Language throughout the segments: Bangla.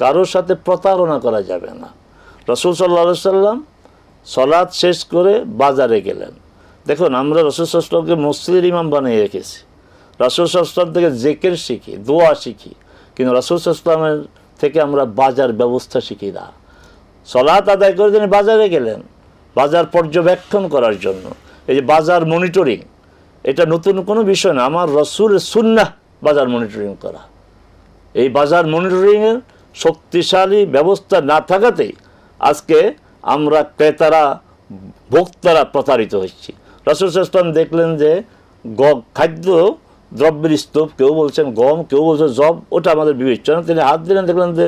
কারোর সাথে প্রতারণা করা যাবে না। রাসূল সাল্লাল্লাহু আলাইহি সাল্লাম সালাত শেষ করে বাজারে গেলেন। দেখুন, আমরা রাসূল সাল্লাল্লাহু আলাইহি সাল্লামকে মসজিদের ইমাম বানিয়ে রেখেছি, রাসূল সাল্লাল্লাহু আলাইহি সাল্লাম থেকে জিকির শিখি, দোয়া শিখি, কিন্তু রাসূল সাল্লাল্লাহু আলাইহি সাল্লামের থেকে আমরা বাজার ব্যবস্থা শিখি না। সালাত আদায় করে তিনি বাজারে গেলেন বাজার পর্যবেক্ষণ করার জন্য। এই যে বাজার মনিটরিং, এটা নতুন কোনো বিষয় না, আমার রাসূলের সুন্নাহ বাজার মনিটরিং করা। এই বাজার মনিটরিংয়ের শক্তিশালী ব্যবস্থা না থাকাতেই আজকে আমরা ক্রেতারা ভোক্তারা প্রতারিত হচ্ছি। রাসূল সাল্লাল্লাহু আলাইহি ওয়াসাল্লাম দেখলেন যে খাদ্য দ্রব্যের স্তূপ, কেউ বলছেন গম, কেউ বলছেন জব, ওটা আমাদের বিবেচনা। তিনি হাত দিলেন, দেখলেন যে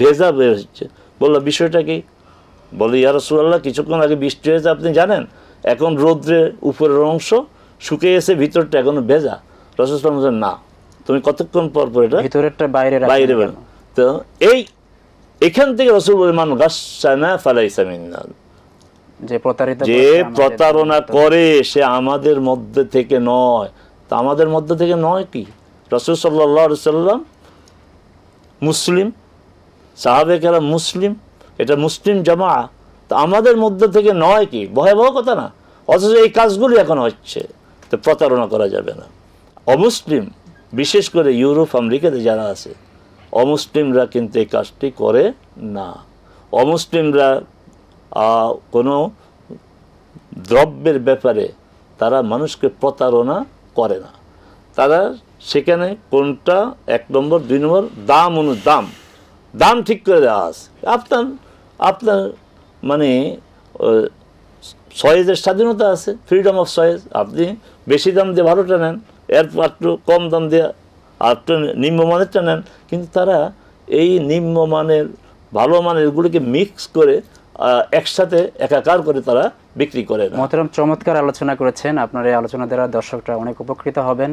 ভেজা বের হচ্ছে। বললো বিষয়টা কি? বলে ইয়া রাসূলুল্লাহ, কিছুক্ষণ আগে বৃষ্টি হয়েছে, আপনি জানেন, এখন রৌদ্রে উপরের অংশ শুকিয়ে গেছে, ভিতরটা এখনো ভেজা। রাসূল সাল্লাল্লাহু আলাইহি ওয়াসাল্লাম না, তুমি কতক্ষণ পর পর এটা ভিতরেরটা বাইরে বের। তো এখান থেকে রাসূল বলেন মান গাসসানা ফালাইসা মিন্না, যে প্রতারণা করে সে আমাদের মধ্যে থেকে নয়। তা আমাদের মধ্যে থেকে নয় কি? রাসূল সাল্লাল্লাহু আলাইহি সাল্লাম মুসলিম, সাহাবে কেরাম মুসলিম, এটা মুসলিম জামা। তা আমাদের মধ্যে থেকে নয় কি? ভয়াবহ কথা না? অথচ এই কাজগুলি এখন হচ্ছে। তো প্রতারণা করা যাবে না। অমুসলিম, বিশেষ করে ইউরোপ আমেরিকাতে যারা আছে, অমুসলিমরা কিন্তু এই কাজটি করে না। অমুসলিমরা কোনো দ্রব্যের ব্যাপারে তারা মানুষকে প্রতারণা করে না। তারা সেখানে কোনটা 1 নম্বর 2 নম্বর দাম ঠিক করে দেওয়া আছে। আপনার মানে চয়েসের স্বাধীনতা আছে, ফ্রিডম অফ চয়েস। আপনি বেশি দাম দিয়ে ভালোটা নেন, এর একটু কম দাম দিয়ে আর একটু নিম্নমানেরটা নেন। কিন্তু তারা এই নিম্নমানের ভালো মানের এগুলিকে মিক্স করে একসাথে একাকার করে তারা বিক্রি করে না। মোহতারাম, চমৎকার আলোচনা করেছেন। আপনার এই আলোচনা দ্বারা দর্শকরা অনেক উপকৃত হবেন।